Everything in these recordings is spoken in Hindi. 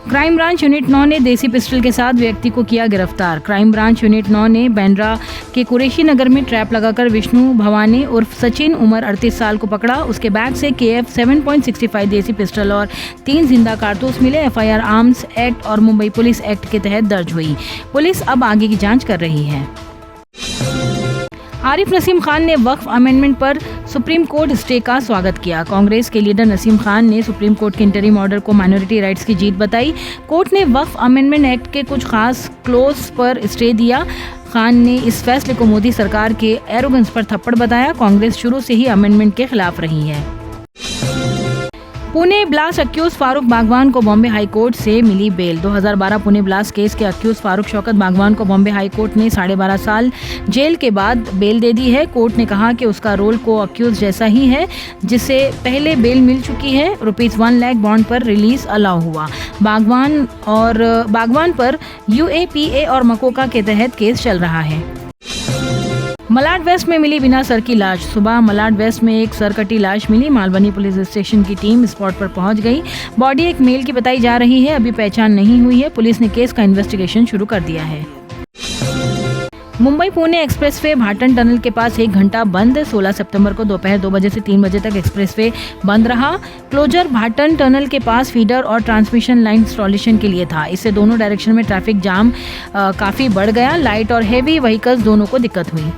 क्राइम ब्रांच यूनिट 9 ने देसी पिस्टल के साथ व्यक्ति को किया गिरफ्तार। क्राइम ब्रांच यूनिट 9 ने बांद्रा के कुरैशी नगर में ट्रैप लगाकर विष्णु भवानी उर्फ सचिन उम्र 38 साल को पकड़ा। उसके बैग से KF 7.65 देसी पिस्टल और 3 जिंदा कारतूस मिले। FIR आर्म्स एक्ट और मुंबई पुलिस एक्ट के तहत दर्ज हुई। पुलिस अब आगे की जांच कर रही है। आरिफ नसीम खान ने वक्फ अमेंडमेंट पर सुप्रीम कोर्ट स्टे का स्वागत किया। कांग्रेस के लीडर नसीम खान ने सुप्रीम कोर्ट के इंटरिम ऑर्डर को माइनॉरिटी राइट्स की जीत बताई। कोर्ट ने वक्फ अमेंडमेंट एक्ट के कुछ खास क्लोज पर स्टे दिया। खान ने इस फैसले को मोदी सरकार के एरोगेंस पर थप्पड़ बताया। कांग्रेस शुरू से ही अमेंडमेंट के खिलाफ रही है। पुणे ब्लास्ट अक्यूज फारूक बागवान को बॉम्बे हाई कोर्ट से मिली बेल। 2012 पुणे ब्लास्ट केस के अक्यूज फारूक शौकत बागवान को बॉम्बे हाई कोर्ट ने 12.5 साल जेल के बाद बेल दे दी है। कोर्ट ने कहा कि उसका रोल को अक्यूज जैसा ही है, जिसे पहले बेल मिल चुकी है। ₹1 लाख बॉन्ड पर रिलीज अलाउ हुआ। बागवान पर UAPA और मकोका के तहत केस चल रहा है। मलाड वेस्ट में मिली बिना सर की लाश। सुबह मलाड वेस्ट में एक सर कटी लाश मिली। मालवनी पुलिस स्टेशन की टीम स्पॉट पर पहुंच गई। बॉडी एक मेल की बताई जा रही है। अभी पहचान नहीं हुई है। पुलिस ने केस का इन्वेस्टिगेशन शुरू कर दिया है। मुंबई पुणे एक्सप्रेसवे भाटन टनल के पास 1 घंटा बंद। 16 सितंबर को दोपहर 2 बजे से 3 बजे तक एक्सप्रेसवे बंद रहा। क्लोजर भाटन टनल के पास फीडर और ट्रांसमिशन लाइन इंस्टॉलेशन के लिए था। इससे दोनों डायरेक्शन में ट्रैफिक जाम काफी बढ़ गया। लाइट और हेवी व्हीकल्स दोनों को दिक्कत हुई।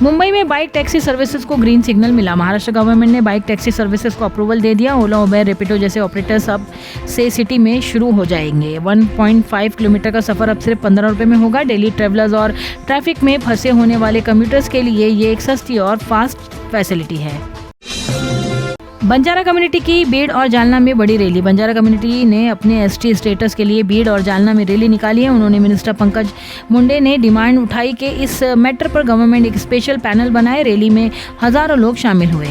मुंबई में बाइक टैक्सी सर्विसेज को ग्रीन सिग्नल मिला। महाराष्ट्र गवर्नमेंट ने बाइक टैक्सी सर्विसेज को अप्रूवल दे दिया। ओला, उबेर, रेपिडो जैसे ऑपरेटर्स अब से सिटी में शुरू हो जाएंगे। 1.5 किलोमीटर का सफर अब सिर्फ 15 रुपये में होगा। डेली ट्रेवलर्स और ट्रैफिक में फंसे होने वाले कम्यूटर्स के लिए ये एक सस्ती और फास्ट फैसिलिटी है। बंजारा कम्युनिटी की बीड़ और जालना में बड़ी रैली। बंजारा कम्युनिटी ने अपने ST स्टेटस के लिए बीड़ और जालना में रैली निकाली है। उन्होंने मिनिस्टर पंकज मुंडे ने डिमांड उठाई कि इस मैटर पर गवर्नमेंट एक स्पेशल पैनल बनाए। रैली में हजारों लोग शामिल हुए।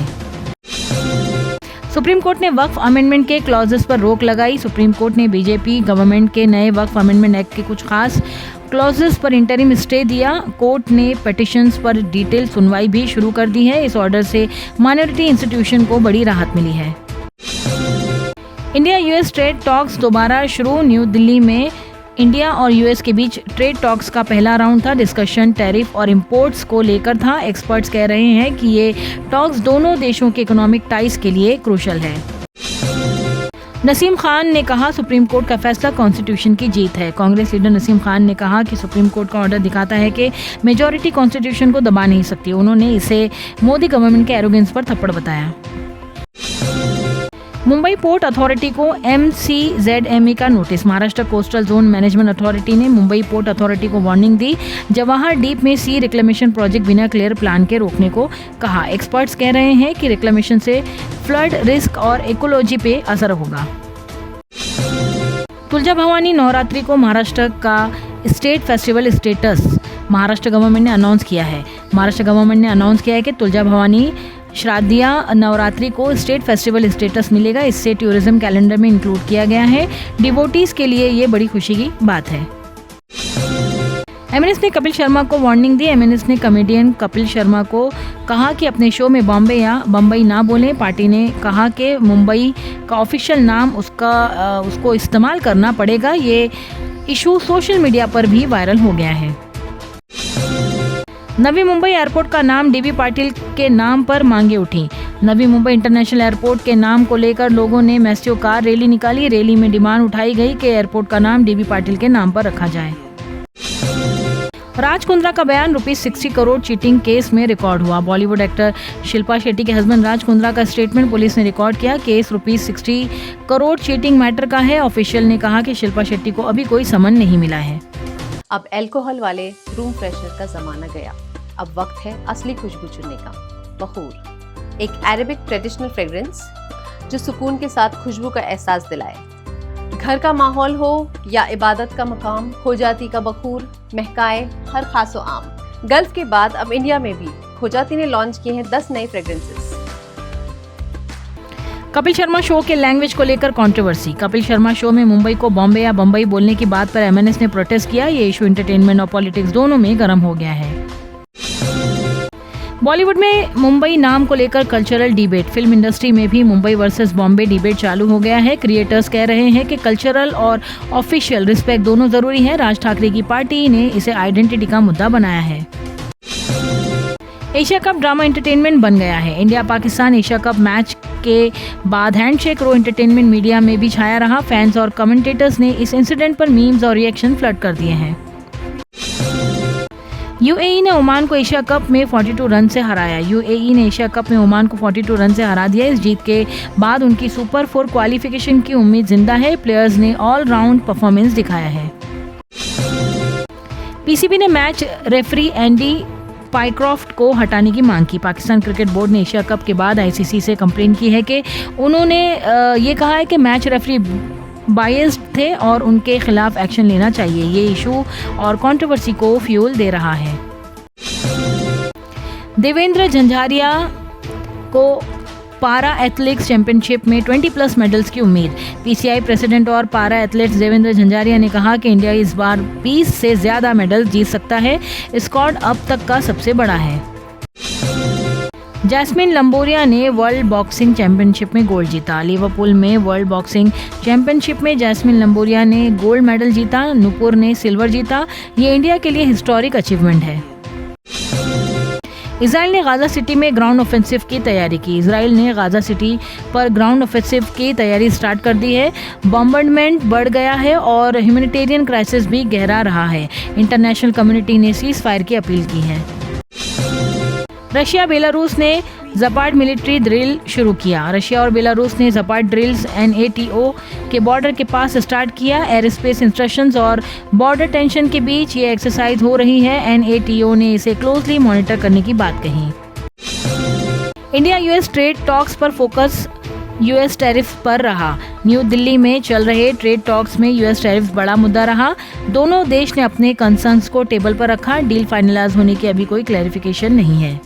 सुप्रीम कोर्ट ने वक्फ अमेंडमेंट के क्लॉजेस पर रोक लगाई। सुप्रीम कोर्ट ने BJP गवर्नमेंट के नए वक्फ अमेंडमेंट एक्ट के कुछ खास क्लॉजेस पर इंटरिम स्टे दिया। कोर्ट ने पिटीशंस पर डिटेल सुनवाई भी शुरू कर दी है। इस ऑर्डर से माइनॉरिटी इंस्टीट्यूशन को बड़ी राहत मिली है। इंडिया US ट्रेड टॉक्स दोबारा शुरू। न्यू दिल्ली में इंडिया और US के बीच ट्रेड टॉक्स का पहला राउंड था। डिस्कशन टैरिफ और इंपोर्ट्स को लेकर था। एक्सपर्ट्स कह रहे हैं कि ये टॉक्स दोनों देशों के इकोनॉमिक टाइज के लिए क्रूशल है। नसीम खान ने कहा सुप्रीम कोर्ट का फैसला कॉन्स्टिट्यूशन की जीत है। कांग्रेस लीडर नसीम खान ने कहा कि सुप्रीम कोर्ट का ऑर्डर दिखाता है कि मेजॉरिटी कॉन्स्टिट्यूशन को दबा नहीं सकती। उन्होंने इसे मोदी गवर्नमेंट के एरोगेंस पर थप्पड़ बताया। मुंबई पोर्ट अथॉरिटी को MCZME का notice. Maharashtra coastal zone management authority ने मुंबई पोर्ट अथॉरिटी को वार्निंग दी। जवाहर डीप में सी रिक्लेमेशन प्रोजेक्ट बिना क्लियर प्लान के रोकने को कहा। एक्सपर्ट्स कह रहे हैं कि रिक्लेमेशन से फ्लड रिस्क और इकोलॉजी पे असर होगा। तुलजा भवानी नवरात्रि को महाराष्ट्र का state festival status Maharashtra government ने अनाउंस किया है। महाराष्ट्र गवर्नमेंट ने अनाउंस किया है कि तुलजा भवानी श्राद्धिया नवरात्रि को स्टेट फेस्टिवल स्टेटस मिलेगा। इससे टूरिज्म कैलेंडर में इंक्लूड किया गया है। डिवोटीज के लिए ये बड़ी खुशी की बात है। MNS ने कपिल शर्मा को वार्निंग दी। MNS ने कॉमेडियन कपिल शर्मा को कहा कि अपने शो में बॉम्बे या बम्बई ना बोलें। पार्टी ने कहा कि मुंबई का ऑफिशियल नाम उसको इस्तेमाल करना पड़ेगा। ये इशू सोशल मीडिया पर भी वायरल हो गया है। नवी मुंबई एयरपोर्ट का नाम DB पाटिल के नाम पर मांगे उठी। नवी मुंबई इंटरनेशनल एयरपोर्ट के नाम को लेकर लोगों ने मैसिव कार रैली निकाली। रैली में डिमांड उठाई गई कि एयरपोर्ट का नाम DB पाटिल के नाम पर रखा जाए। राज कुंद्रा का बयान ₹60 करोड़ चीटिंग केस में रिकॉर्ड हुआ। बॉलीवुड एक्टर शिल्पा शेट्टी के हस्बैंड राज कुंद्रा का स्टेटमेंट पुलिस ने रिकॉर्ड किया। केस ₹60 करोड़ चीटिंग मैटर का है। ऑफिशियल ने कहा कि शिल्पा शेट्टी को अभी कोई समन नहीं मिला है। अब अल्कोहल वाले रूम फ्रेशनर का जमाना गया। अब वक्त है असली खुशबू चुनने का। बखूर, एक अरेबिक ट्रेडिशनल फ्रेग्रेंस जो सुकून के साथ खुशबू का एहसास दिलाए। घर का माहौल हो या इबादत का मकाम, खोजाती का बखूर महकाए हर खासो आम। गल्फ के बाद अब इंडिया में भी खोजाती ने लॉन्च किए हैं 10 नए फ्रेग्रेंसेस। कपिल शर्मा शो के लैंग्वेज को लेकर कंट्रोवर्सी। कपिल शर्मा शो में मुंबई को बॉम्बे या बम्बई बोलने की बात पर MNS ने प्रोटेस्ट किया। ये इशू एंटरटेनमेंट और पॉलिटिक्स दोनों में गर्म हो गया है। बॉलीवुड में मुंबई नाम को लेकर कल्चरल डिबेट। फिल्म इंडस्ट्री में भी मुंबई वर्सेस बॉम्बे डिबेट चालू हो गया है। क्रिएटर्स कह रहे हैं कि कल्चरल और ऑफिशियल रिस्पेक्ट दोनों जरूरी है। राज ठाकरे की पार्टी ने इसे आइडेंटिटी का मुद्दा बनाया है। एशिया कप ड्रामा एंटरटेनमेंट बन गया है। India Pakistan Asia cup match के बाद हैंडशेक रो एंटरटेनमेंट मीडिया में भी छाया रहा। फैंस और कमेंटेटर्स ने इस इंसिडेंट पर मीम्स और रिएक्शन फ्लड कर दिए हैं। यूएई ने ओमान को एशिया कप में 42 रन से हराया। यूएई ने एशिया कप में ओमान को 42 रन से हरा दिया। इस जीत के बाद उनकी सुपर 4 क्वालिफिकेशन की उम्मीद जिंदा है। प्लेयर्स ने ऑल राउंड परफॉर्मेंस दिखाया है। पीसीबी ने मैच रेफरी एंडी पाइक्रॉफ्ट को हटाने की मांग की। पाकिस्तान क्रिकेट बोर्ड ने एशिया कप के बाद आईसीसी से कंप्लेन की है कि उन्होंने ये कहा है कि मैच रेफरी बायस्ड थे और उनके खिलाफ एक्शन लेना चाहिए। ये इशू और कंट्रोवर्सी को फ्यूल दे रहा है। देवेंद्र झंझारिया को पारा एथलेटिक्स चैंपियनशिप में 20+ मेडल्स की उम्मीद। पीसीआई प्रेसिडेंट और पारा एथलेट्स देवेंद्र झंझारिया ने कहा कि इंडिया इस बार 20 से ज्यादा मेडल्स जीत सकता है। स्क्वाड अब तक का सबसे बड़ा है। जैस्मिन लंबोरिया ने वर्ल्ड बॉक्सिंग चैंपियनशिप में गोल्ड जीता। लिवरपूल में वर्ल्ड बॉक्सिंग चैंपियनशिप में जैस्मिन लंबोरिया ने गोल्ड मेडल जीता। नुपुर ने सिल्वर जीता। ये इंडिया के लिए हिस्टोरिक अचीवमेंट है। इजराइल ने गाजा सिटी में ग्राउंड ऑफेंसिव की तैयारी की। इजराइल ने गाजा सिटी पर ग्राउंड ऑफेंसिव की तैयारी स्टार्ट कर दी है। बॉम्बार्डमेंट बढ़ गया है और ह्यूमैनिटेरियन क्राइसिस भी गहरा रहा है। इंटरनेशनल कम्युनिटी ने सीज फायर की अपील की है। रशिया बेलारूस ने ज़पाड मिलिट्री ड्रिल शुरू किया। रशिया और बेलारूस ने ज़पाड ड्रिल्स NATO के बॉर्डर के पास स्टार्ट किया। एयर स्पेस इंस्ट्रक्शंस और बॉर्डर टेंशन के बीच ये एक्सरसाइज हो रही है। NATO ने इसे क्लोजली मॉनिटर करने की बात कही। इंडिया यूएस ट्रेड टॉक्स पर फोकस यूएस टैरिफ पर रहा। न्यू दिल्ली में चल रहे ट्रेड टॉक्स में यूएस टैरिफ बड़ा मुद्दा रहा। दोनों देश ने अपने कंसर्न्स को टेबल पर रखा। डील फाइनलाइज होने की अभी कोई क्लैरिफिकेशन नहीं है।